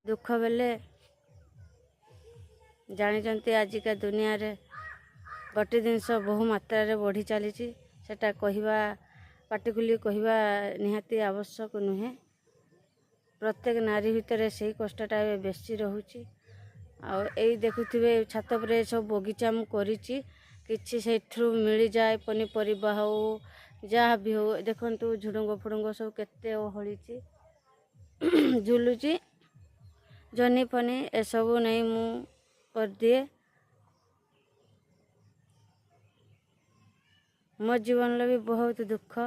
दुख बेले जानी आजिका दुनिया रे गोटे जिनस बहु मात्रा बढ़ी चली सेटा कहवा पार्टिकुलर कहवा निहाती आवश्यक नुहे। प्रत्येक नारी भितर से कष्टटा बेसी रोचे। आई देखुवे छात पर सब बगीचा मुझे किसी से मिल जाए पनीपरिया हो जहाँ भी हो। देखु झुडुंग फुडुंग सब केते ओहली झुलुची जनी फनी ए सब नहीं मु कर दिए। मो जीवन भी बहुत दुख।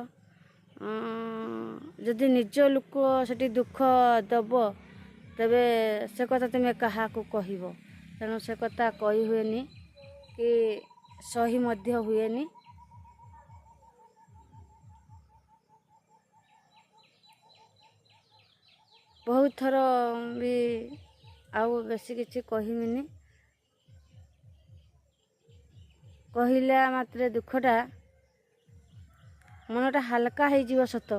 जदि निज लोक से दुख दब तबे से कथा तुम्हें क्या कहब। तेणु से कथा कही हुएनी कि सही मध्य हुएनी। बहुत थर भी आउ बेसी किसी कहमिनी। कहला मात्रे दुखटा मनटा हालका हो सत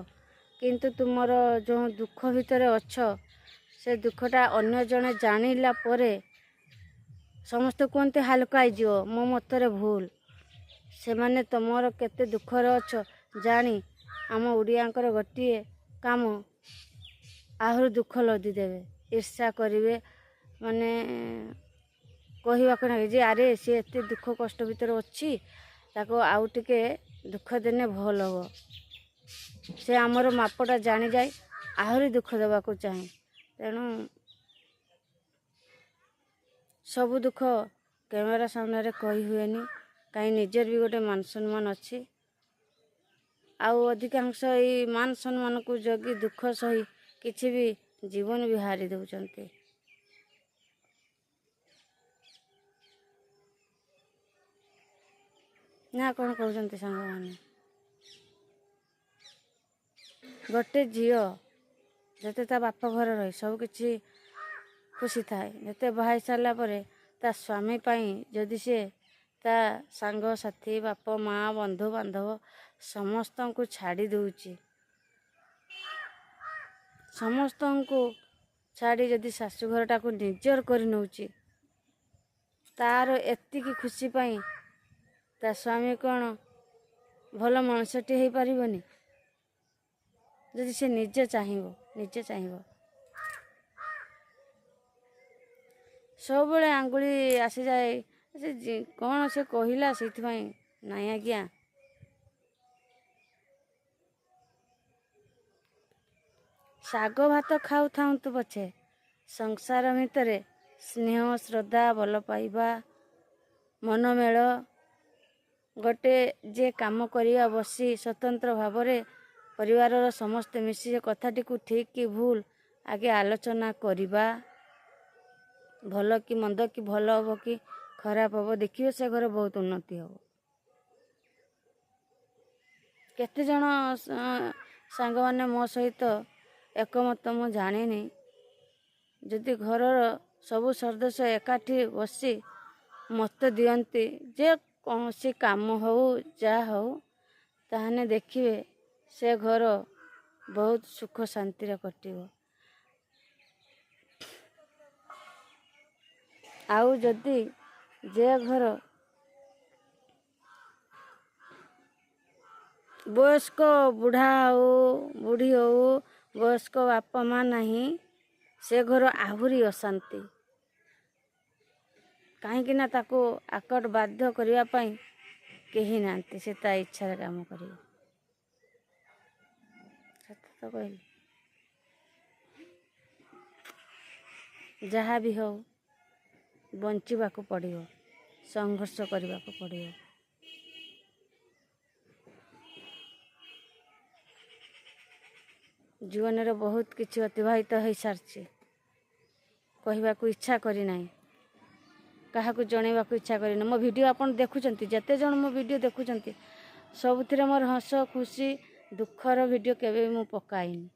किंतु तुमर जो दुख भितर अच्छ से दुखटा अन्य जने जानिला परे समस्त कहते हालका हो। मो मतरे भूल से माने तुमर केते दुखर अच्छ जानी आम ओडियांकर गोटे काम आहरी दुख लदी देवे ईर्ष्या करेंगे माने कहवाक ना जे अरे सी एत दुख कष्ट भितर अच्छी ताको आउ टिके दुख देने भल हो। से आमर मापटा जानी जाए आहरी दुख देवा को चाहे। तेणु सब दुख कैमेरा सामने रे कही हुएनी कहीं निजर भी गोटे मान सम्मान अच्छी। आउ अधिकांश ये मान सम्मान को जगी दुख सही किसी भी जीवन भी हारी दौरान। ना कौन कहते सांग मैंने गोटे झील जिते ता बाप घर रही सब किसी खुशी थाए जिते बाहाई सारा पर ता स्वामी जदि सी ता सांग साथी बाप माँ बंधु बांधव समस्त को छाड़ी दूची। समस्त को छाड़ी जदि शाशुघर टाक निजर कर नौची तार एतिकी खुशी पाई ता स्वामी कौन भल मनुष्यटी हो पारिबनी जदि से निजे चाहिए। सब बड़े आंगुली आसी जाए कौन से कहला से नाई आज्ञा शाग भात खाऊ था तो पछे संसार भितर स्नेह श्रद्धा भल पाइबा मनमेल गोटे जे काम करिया बसी स्वतंत्र भाव में परिवार समस्ते मिसी कथाटी को ठीक कि भूल आगे आलोचना करिबा भल कि मंद कि भल हम कि खराब हम देखिए से घर बहुत उन्नति हम। केते जन सांग माने मो सहित एकमत मु जानी जदि घर सबु सदस्य एकाठी बसी मत दियंती जे कौन सी काम हो जा हो ताहने देखिए से घर बहुत सुख शांति रे कटिबो। आउ जदि जे घर वयस्क बुढ़ा हो बुढ़ी हो वयस्क बापा माँ नहीं से घर आहुरी अशांति कहीं ना ताको आकट बाध्य करने कहीं ना से ता इच्छा काम कर तो कहली जहाँ भी हो बंचवा को पड़ो संघर्ष करने को पड़ो। जीवन रे बहुत किसी अतिवाहित हो सारी कहवा को इच्छा करना क्या जनवा इच्छा करना। मो वीडियो आपन देखुंत जिते जन मो वीडियो देखुंत सब मोर हस खुशी दुखर वीडियो केवे मु पकाईनी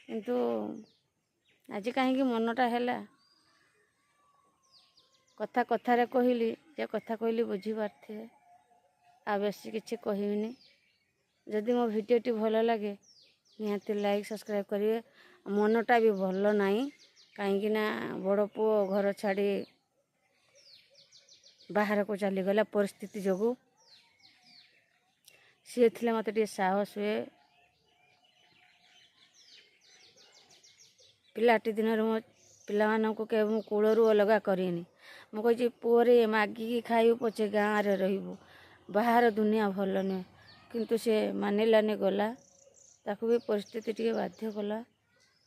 किंतु आज कहीं मनटा है कथा कथारे कहली जे कथा कहली बुझी पारे आ बेसी किसी कहबिनी। जदि मो वीडियोटी भल लगे निहाती लाइक सब्सक्राइब करेंगे। मनटा भी भल नहीं कहीं बड़ पुओ घर छाड़ी बाहर को चलीगला परिस्थिति जोगु सी थे मत साहस हुए पिलाटी दिन मो पिला के कूलू अलग करनी मुझे पुअरे मागिकी खाइबू पचे गाँव रे रहिबू बाहर दुनिया भल नुहे किंतु से मानिलानी गला ताकू भी परिस्थिति टी बाध्य कला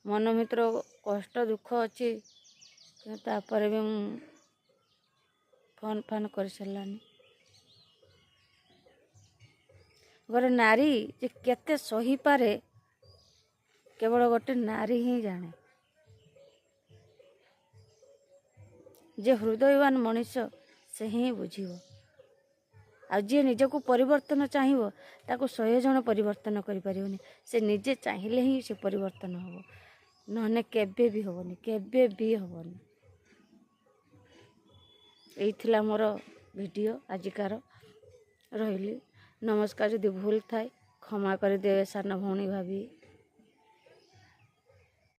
मन मित्र कष्ट दुख अच्छी तापर भी फोन फान कर सारानी गोटे नारी जे केते सही पारे केवल गोटे नारी ही जाने जे हृदयवान मनीष से ही बुझिबो आ जे निजको परिवर्तन चाहिए ताको 100 जन परिवर्तन करि परिबोनी से निजे चाहिए ही से परिवर्तन होबो नहने केबे भी होबोनी केबे भी होबोनी। एई थिला मोर वीडियो आजिकार रहिली नमस्कार। यदि भूल थाए क्षमा कर देवे सान भौणी भाभी।